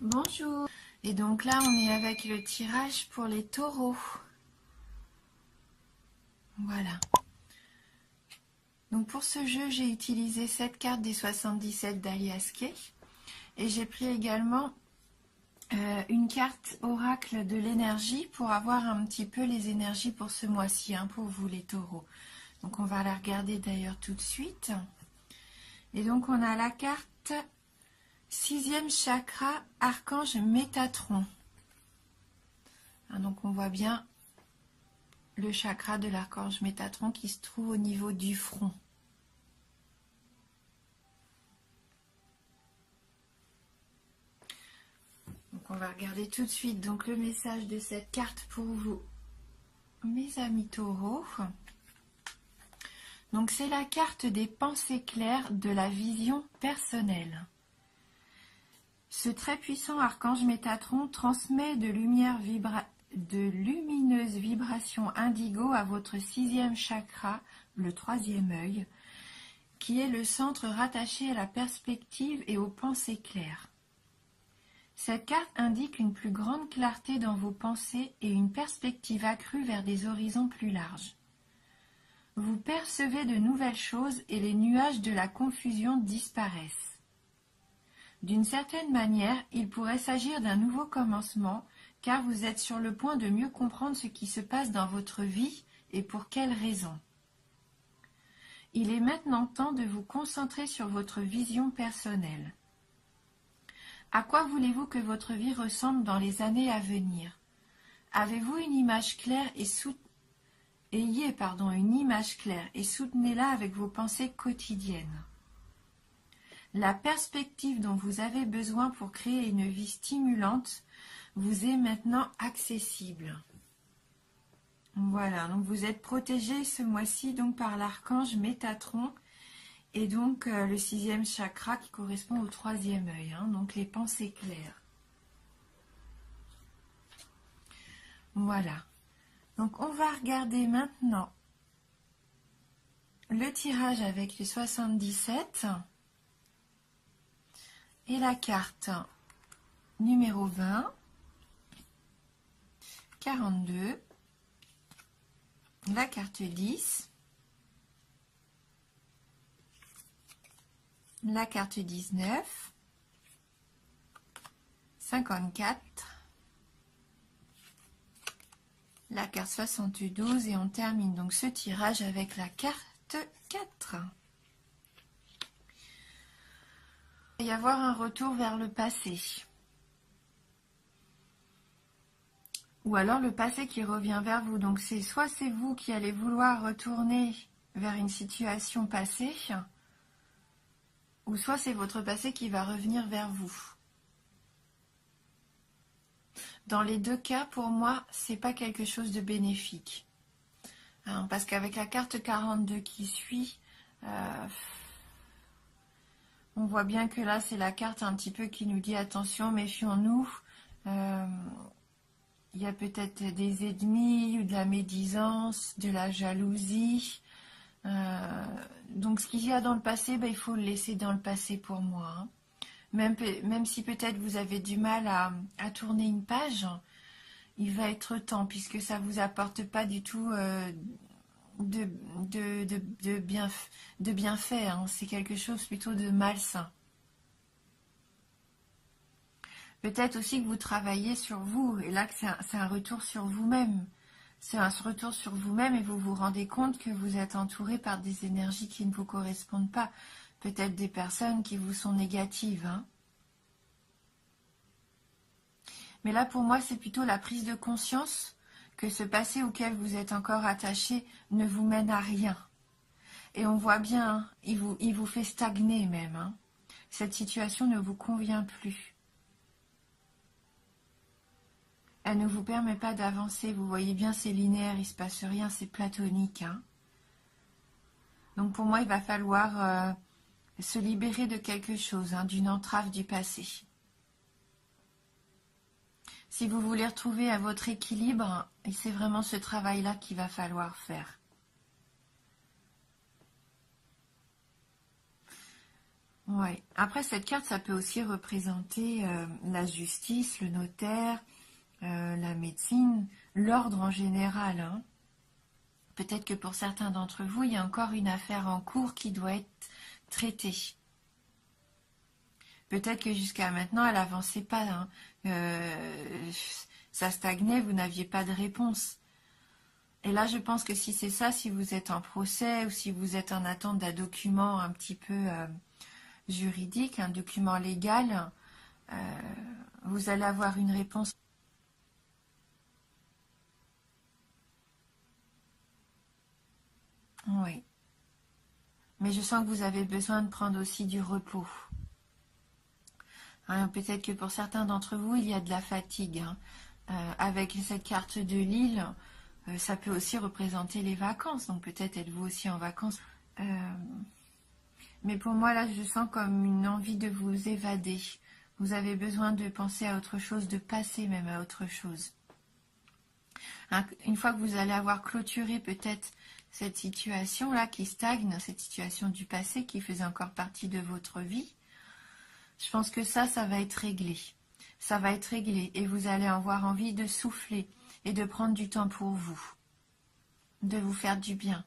Bonjour. Et donc là, on est avec le tirage pour les taureaux. Voilà. Donc pour ce jeu, j'ai utilisé cette carte des 77 d'Alias Kay. Et j'ai pris également une carte oracle de l'énergie pour avoir un petit peu les énergies pour ce mois-ci, hein, pour vous les taureaux. Donc on va la regarder d'ailleurs tout de suite. Et donc on a la carte 6e chakra, archange Métatron. Hein, donc on voit bien le chakra de l'archange Métatron qui se trouve au niveau du front. Donc on va regarder tout de suite donc le message de cette carte pour vous, mes amis taureaux. Donc c'est la carte des pensées claires de la vision personnelle. Ce très puissant archange Métatron transmet de lumineuses vibrations indigo à votre 6e chakra, le 3e œil, qui est le centre rattaché à la perspective et aux pensées claires. Cette carte indique une plus grande clarté dans vos pensées et une perspective accrue vers des horizons plus larges. Vous percevez de nouvelles choses et les nuages de la confusion disparaissent. D'une certaine manière, il pourrait s'agir d'un nouveau commencement, car vous êtes sur le point de mieux comprendre ce qui se passe dans votre vie et pour quelles raisons. Il est maintenant temps de vous concentrer sur votre vision personnelle. À quoi voulez-vous que votre vie ressemble dans les années à venir? Avez-vous une image claire et Ayez une image claire et soutenez-la avec vos pensées quotidiennes. La perspective dont vous avez besoin pour créer une vie stimulante vous est maintenant accessible. Voilà, donc vous êtes protégé ce mois-ci donc par l'archange Métatron et donc le 6e chakra qui correspond au 3e œil, hein, donc les pensées claires. Voilà. Donc on va regarder maintenant le tirage avec les 77 et la carte numéro 20, 42, la carte 10, la carte 19, 54, la carte 72 et on termine donc ce tirage avec la carte 4. Il va y avoir un retour vers le passé. Ou alors le passé qui revient vers vous. Donc soit c'est vous qui allez vouloir retourner vers une situation passée, ou soit c'est votre passé qui va revenir vers vous. Dans les deux cas, pour moi, c'est pas quelque chose de bénéfique. Hein, parce qu'avec la carte 42 qui suit, on voit bien que là, c'est la carte un petit peu qui nous dit attention, méfions-nous. Il y a peut-être des ennemis ou de la médisance, de la jalousie. Donc ce qu'il y a dans le passé, il faut le laisser dans le passé pour moi. Hein. Même si peut-être vous avez du mal à tourner une page, il va être temps, puisque ça ne vous apporte pas du tout de bienfait. Hein. C'est quelque chose plutôt de malsain. Peut-être aussi que vous travaillez sur vous, et là que c'est un retour sur vous-même. C'est un retour sur vous-même et vous vous rendez compte que vous êtes entouré par des énergies qui ne vous correspondent pas. Peut-être des personnes qui vous sont négatives. Hein. Mais là, pour moi, c'est plutôt la prise de conscience que ce passé auquel vous êtes encore attaché ne vous mène à rien. Et on voit bien, hein, il vous fait stagner même. Hein. Cette situation ne vous convient plus. Elle ne vous permet pas d'avancer. Vous voyez bien, c'est linéaire, il ne se passe rien, c'est platonique. Hein. Donc pour moi, il va falloir se libérer de quelque chose, hein, d'une entrave du passé. Si vous voulez retrouver à votre équilibre, c'est vraiment ce travail-là qu'il va falloir faire. Ouais. Après, cette carte, ça peut aussi représenter la justice, le notaire, la médecine, l'ordre en général, hein. Peut-être que pour certains d'entre vous, il y a encore une affaire en cours qui doit être traitée. Peut-être que jusqu'à maintenant, elle n'avançait pas, hein. Ça stagnait, vous n'aviez pas de réponse. Et là, je pense que si c'est ça, si vous êtes en procès ou si vous êtes en attente d'un document un petit peu juridique, un document légal, vous allez avoir une réponse. Oui. Mais je sens que vous avez besoin de prendre aussi du repos. Hein, peut-être que pour certains d'entre vous, il y a de la fatigue, hein. Avec cette carte de Lille, ça peut aussi représenter les vacances. Donc peut-être êtes-vous aussi en vacances. Mais pour moi, là, je sens comme une envie de vous évader. Vous avez besoin de penser à autre chose, de passer même à autre chose. Hein, une fois que vous allez avoir clôturé peut-être cette situation-là qui stagne, cette situation du passé qui faisait encore partie de votre vie, je pense que ça va être réglé. Ça va être réglé et vous allez avoir envie de souffler et de prendre du temps pour vous, de vous faire du bien.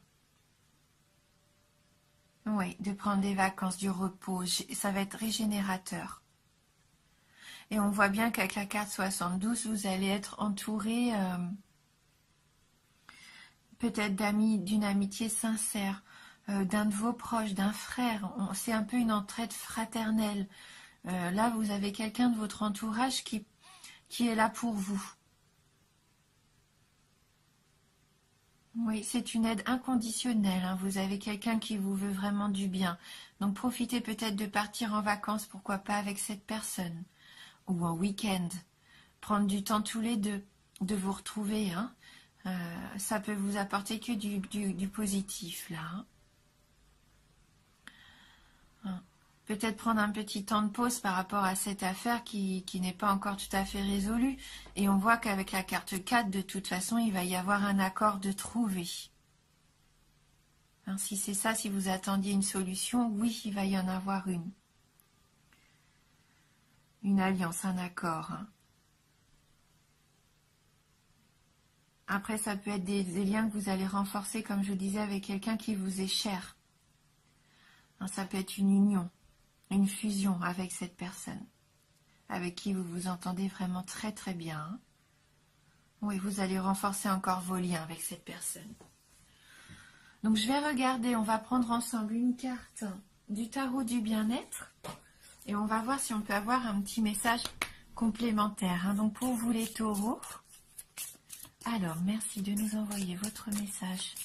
Oui, de prendre des vacances, du repos, ça va être régénérateur. Et on voit bien qu'avec la carte 72, vous allez être entouré peut-être d'amis, d'une amitié sincère, d'un de vos proches, d'un frère. C'est un peu une entraide fraternelle. Là, vous avez quelqu'un de votre entourage qui est là pour vous. Oui, c'est une aide inconditionnelle, hein. Vous avez quelqu'un qui vous veut vraiment du bien. Donc profitez peut-être de partir en vacances, pourquoi pas avec cette personne. Ou en week-end. Prendre du temps tous les deux, de vous retrouver, hein. Ça peut vous apporter que du positif, là, hein. Hein. Peut-être prendre un petit temps de pause par rapport à cette affaire qui n'est pas encore tout à fait résolue. Et on voit qu'avec la carte 4, de toute façon, il va y avoir un accord de trouver. Hein, si c'est ça, si vous attendiez une solution, oui, il va y en avoir une. Une alliance, un accord, hein. Après, ça peut être des liens que vous allez renforcer, comme je vous disais, avec quelqu'un qui vous est cher. Hein, ça peut être une union, une fusion avec cette personne, avec qui vous vous entendez vraiment très très bien, hein. Oui, vous allez renforcer encore vos liens avec cette personne. Donc je vais regarder, on va prendre ensemble une carte du tarot du bien-être et on va voir si on peut avoir un petit message complémentaire, hein. Donc pour vous les taureaux, alors merci de nous envoyer votre message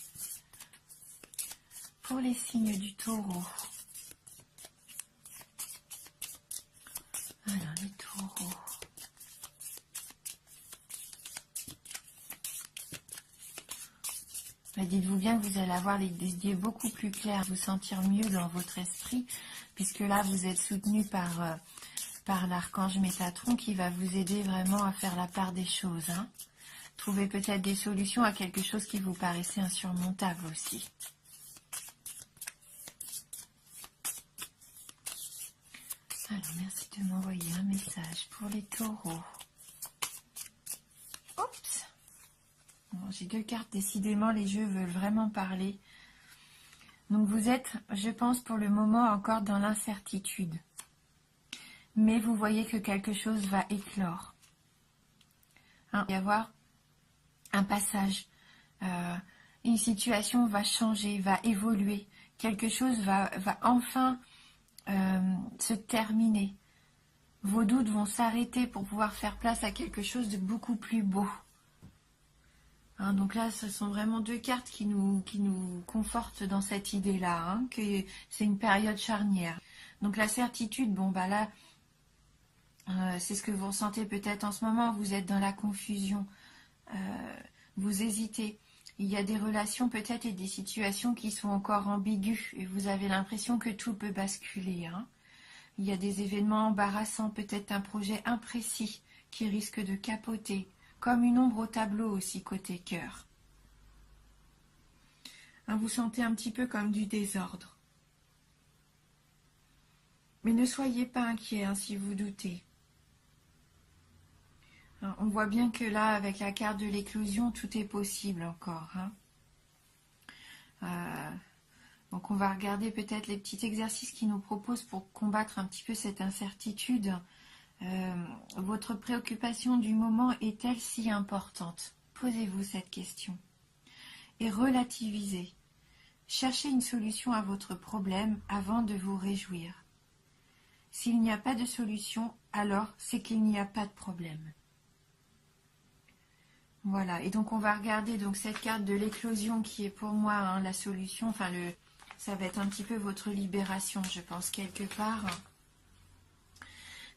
pour les signes du taureau. Alors les taureaux. Bah, dites-vous bien que vous allez avoir des idées beaucoup plus claires, vous sentir mieux dans votre esprit, puisque là vous êtes soutenu par l'archange Métatron qui va vous aider vraiment à faire la part des choses, hein. Trouver peut-être des solutions à quelque chose qui vous paraissait insurmontable aussi. Alors merci de m'envoyer un message pour les taureaux. Oups. Bon, j'ai deux cartes, décidément les jeux veulent vraiment parler. Donc vous êtes, je pense pour le moment, encore dans l'incertitude. Mais vous voyez que quelque chose va éclore. Hein, il va y avoir un passage. Une situation va changer, va évoluer. Quelque chose va enfin se terminer. Vos doutes vont s'arrêter pour pouvoir faire place à quelque chose de beaucoup plus beau. Hein, donc là, ce sont vraiment deux cartes qui nous confortent dans cette idée-là, hein, que c'est une période charnière. Donc la certitude, bon bah là, c'est ce que vous ressentez peut-être en ce moment, vous êtes dans la confusion, vous hésitez. Il y a des relations peut-être et des situations qui sont encore ambiguës et vous avez l'impression que tout peut basculer, hein. Il y a des événements embarrassants, peut-être un projet imprécis qui risque de capoter, comme une ombre au tableau aussi côté cœur. Hein, vous sentez un petit peu comme du désordre. Mais ne soyez pas inquiets hein, si vous doutez. Hein, on voit bien que là, avec la carte de l'éclosion, tout est possible encore. Hein. Donc on va regarder peut-être les petits exercices qu'ils nous proposent pour combattre un petit peu cette incertitude. Votre préoccupation du moment est-elle si importante? Posez-vous cette question. Et relativisez. Cherchez une solution à votre problème avant de vous réjouir. S'il n'y a pas de solution, alors c'est qu'il n'y a pas de problème. Voilà, et donc on va regarder donc cette carte de l'éclosion qui est pour moi hein, la solution, enfin ça va être un petit peu votre libération, je pense, quelque part.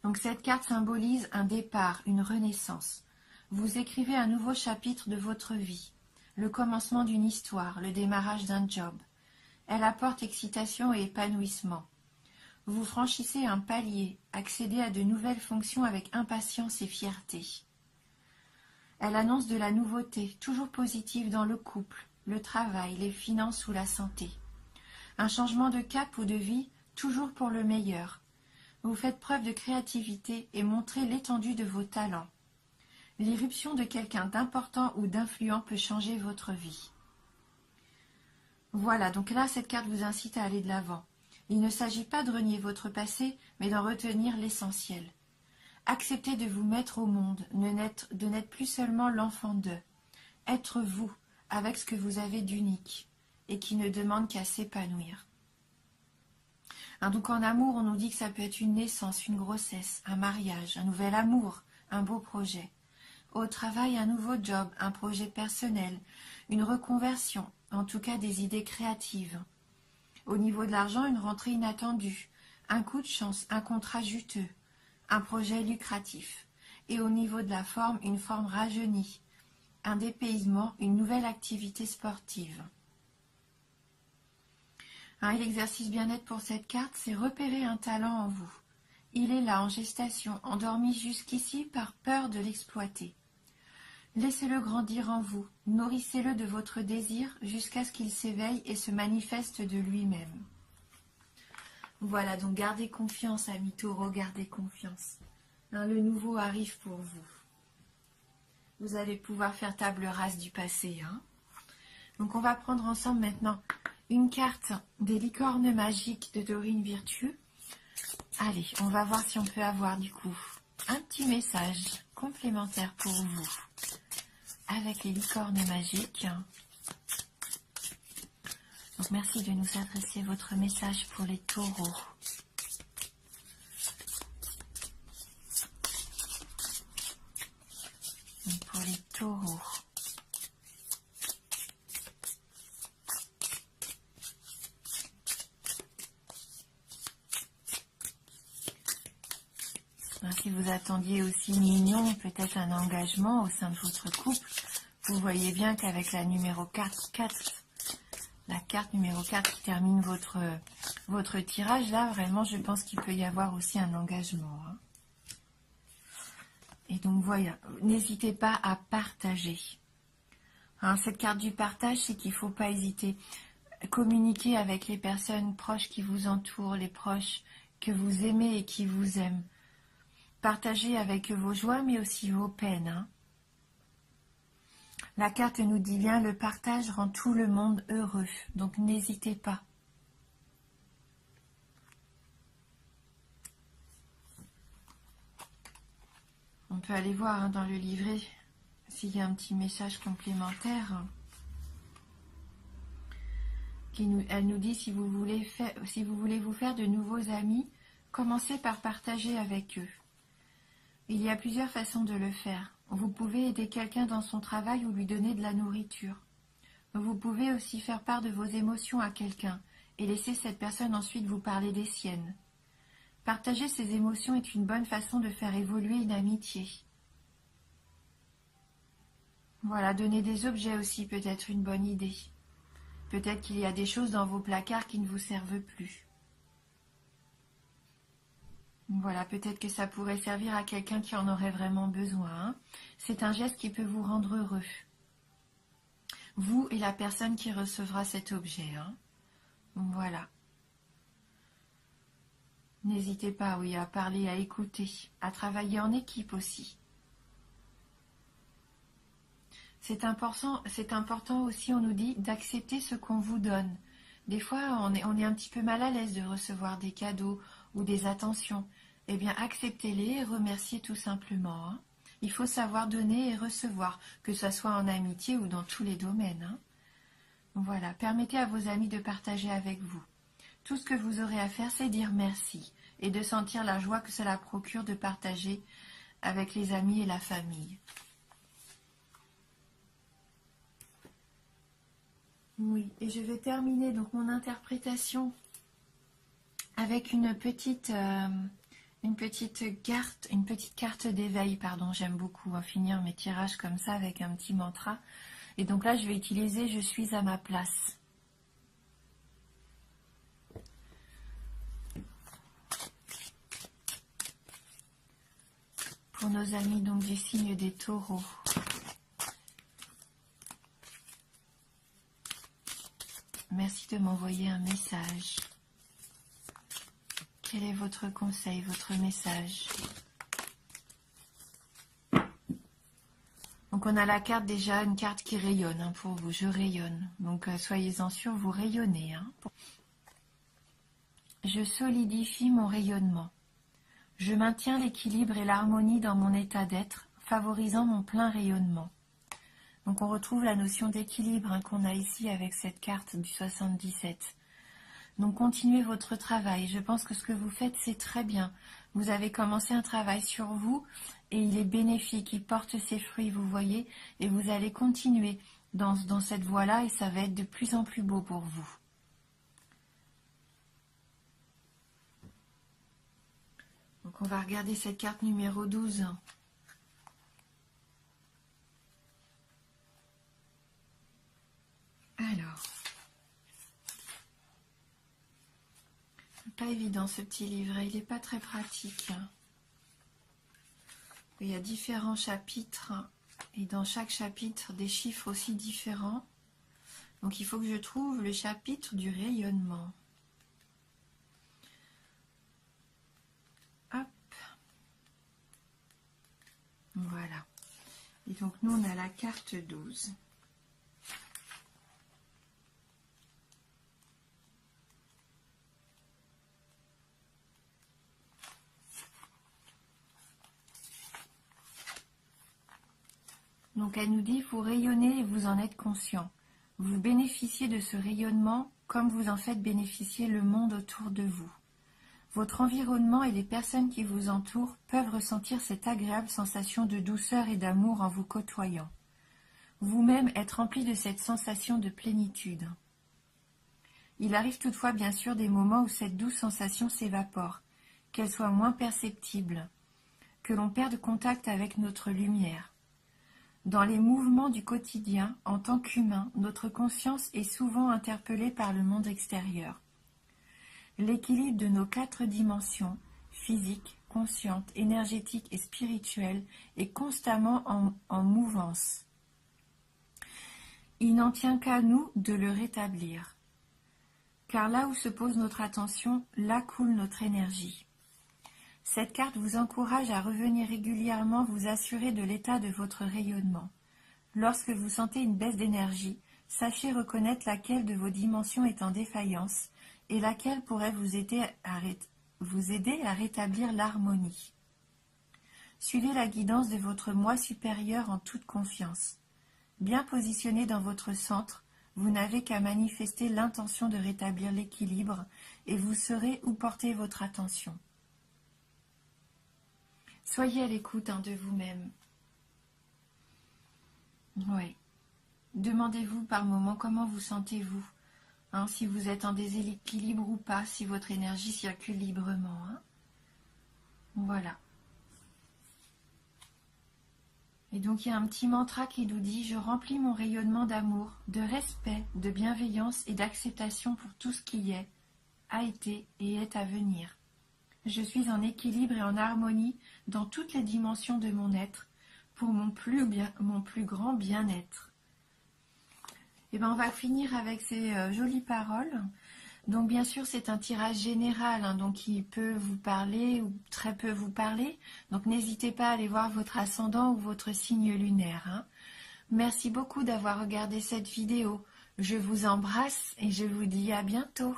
Donc cette carte symbolise un départ, une renaissance. Vous écrivez un nouveau chapitre de votre vie, le commencement d'une histoire, le démarrage d'un job. Elle apporte excitation et épanouissement. Vous franchissez un palier, accédez à de nouvelles fonctions avec impatience et fierté. Elle annonce de la nouveauté, toujours positive dans le couple, le travail, les finances ou la santé. Un changement de cap ou de vie, toujours pour le meilleur. Vous faites preuve de créativité et montrez l'étendue de vos talents. L'irruption de quelqu'un d'important ou d'influent peut changer votre vie. Voilà, donc là, cette carte vous incite à aller de l'avant. Il ne s'agit pas de renier votre passé, mais d'en retenir l'essentiel. Acceptez de vous mettre au monde, de n'être plus seulement l'enfant d'eux. Être vous, avec ce que vous avez d'unique, et qui ne demande qu'à s'épanouir. Hein, donc en amour, on nous dit que ça peut être une naissance, une grossesse, un mariage, un nouvel amour, un beau projet. Au travail, un nouveau job, un projet personnel, une reconversion, en tout cas des idées créatives. Au niveau de l'argent, une rentrée inattendue, un coup de chance, un contrat juteux, un projet lucratif. Et au niveau de la forme, une forme rajeunie, un dépaysement, une nouvelle activité sportive. Et l'exercice bien-être pour cette carte, c'est repérer un talent en vous. Il est là, en gestation, endormi jusqu'ici par peur de l'exploiter. Laissez-le grandir en vous, nourrissez-le de votre désir jusqu'à ce qu'il s'éveille et se manifeste de lui-même. Voilà, donc gardez confiance, amis taureaux, gardez confiance. Le nouveau arrive pour vous. Vous allez pouvoir faire table rase du passé. Donc on va prendre ensemble maintenant une carte des licornes magiques de Dorine Virtue. Allez, on va voir si on peut avoir du coup un petit message complémentaire pour vous avec les licornes magiques. Donc merci de nous adresser votre message pour les taureaux. Donc pour les taureaux. Si vous attendiez aussi une union, peut-être un engagement au sein de votre couple, vous voyez bien qu'avec la numéro 4, la carte numéro 4 qui termine votre tirage, là, vraiment, je pense qu'il peut y avoir aussi un engagement. Et donc, voilà, n'hésitez pas à partager. Cette carte du partage, c'est qu'il ne faut pas hésiter. Communiquer avec les personnes proches qui vous entourent, les proches que vous aimez et qui vous aiment. Partagez avec eux vos joies, mais aussi vos peines. La carte nous dit bien, le partage rend tout le monde heureux. Donc n'hésitez pas. On peut aller voir dans le livret s'il y a un petit message complémentaire. Elle nous dit, si vous voulez vous faire de nouveaux amis, commencez par partager avec eux. Il y a plusieurs façons de le faire. Vous pouvez aider quelqu'un dans son travail ou lui donner de la nourriture. Vous pouvez aussi faire part de vos émotions à quelqu'un et laisser cette personne ensuite vous parler des siennes. Partager ses émotions est une bonne façon de faire évoluer une amitié. Voilà, donner des objets aussi peut être une bonne idée. Peut-être qu'il y a des choses dans vos placards qui ne vous servent plus. Voilà, peut-être que ça pourrait servir à quelqu'un qui en aurait vraiment besoin. C'est un geste qui peut vous rendre heureux. Vous et la personne qui recevra cet objet. Voilà. N'hésitez pas, oui, à parler, à écouter, à travailler en équipe aussi. C'est important aussi, on nous dit, d'accepter ce qu'on vous donne. Des fois, on est un petit peu mal à l'aise de recevoir des cadeaux ou des attentions. Eh bien, acceptez-les et remerciez tout simplement. Hein. Il faut savoir donner et recevoir, que ce soit en amitié ou dans tous les domaines. Hein. Voilà, permettez à vos amis de partager avec vous. Tout ce que vous aurez à faire, c'est dire merci et de sentir la joie que cela procure de partager avec les amis et la famille. Oui, et je vais terminer donc mon interprétation avec une petite carte d'éveil, pardon, j'aime beaucoup finir mes tirages comme ça avec un petit mantra. Et donc là, je vais utiliser Je suis à ma place. Pour nos amis donc du signe des taureaux. Merci de m'envoyer un message. Quel est votre conseil, votre message? Donc on a la carte déjà, une carte qui rayonne hein, pour vous, je rayonne. Donc soyez-en sûrs, vous rayonnez. Hein. Je solidifie mon rayonnement. Je maintiens l'équilibre et l'harmonie dans mon état d'être, favorisant mon plein rayonnement. Donc on retrouve la notion d'équilibre hein, qu'on a ici avec cette carte du 77. Donc continuez votre travail. Je pense que ce que vous faites, c'est très bien. Vous avez commencé un travail sur vous et il est bénéfique, il porte ses fruits, vous voyez, et vous allez continuer dans cette voie-là et ça va être de plus en plus beau pour vous. Donc on va regarder cette carte numéro 12. Alors, pas évident ce petit livret, il n'est pas très pratique. Il y a différents chapitres et dans chaque chapitre des chiffres aussi différents. Donc il faut que je trouve le chapitre du rayonnement. Hop. Voilà. Et donc nous on a la carte 12. Donc elle nous dit, vous rayonnez et vous en êtes conscient. Vous bénéficiez de ce rayonnement comme vous en faites bénéficier le monde autour de vous. Votre environnement et les personnes qui vous entourent peuvent ressentir cette agréable sensation de douceur et d'amour en vous côtoyant. Vous-même êtes rempli de cette sensation de plénitude. Il arrive toutefois bien sûr des moments où cette douce sensation s'évapore, qu'elle soit moins perceptible, que l'on perde contact avec notre lumière. Dans les mouvements du quotidien, en tant qu'humain, notre conscience est souvent interpellée par le monde extérieur. L'équilibre de nos 4 dimensions, physique, consciente, énergétique et spirituelle, est constamment en mouvance. Il n'en tient qu'à nous de le rétablir. Car là où se pose notre attention, là coule notre énergie. Cette carte vous encourage à revenir régulièrement vous assurer de l'état de votre rayonnement. Lorsque vous sentez une baisse d'énergie, sachez reconnaître laquelle de vos dimensions est en défaillance et laquelle pourrait vous aider à rétablir l'harmonie. Suivez la guidance de votre moi supérieur en toute confiance. Bien positionné dans votre centre, vous n'avez qu'à manifester l'intention de rétablir l'équilibre et vous saurez où porter votre attention. Soyez à l'écoute de vous-même. Oui. Demandez-vous par moment comment vous sentez-vous. Si vous êtes en déséquilibre ou pas, si votre énergie circule librement. Voilà. Et donc il y a un petit mantra qui nous dit « Je remplis mon rayonnement d'amour, de respect, de bienveillance et d'acceptation pour tout ce qui est, a été et est à venir. Je suis en équilibre et en harmonie dans toutes les dimensions de mon être pour mon plus grand bien-être. » Et bien on va finir avec ces jolies paroles. Donc bien sûr, c'est un tirage général, hein, donc il peut vous parler ou très peu vous parler. Donc n'hésitez pas à aller voir votre ascendant ou votre signe lunaire, hein. Merci beaucoup d'avoir regardé cette vidéo. Je vous embrasse et je vous dis à bientôt.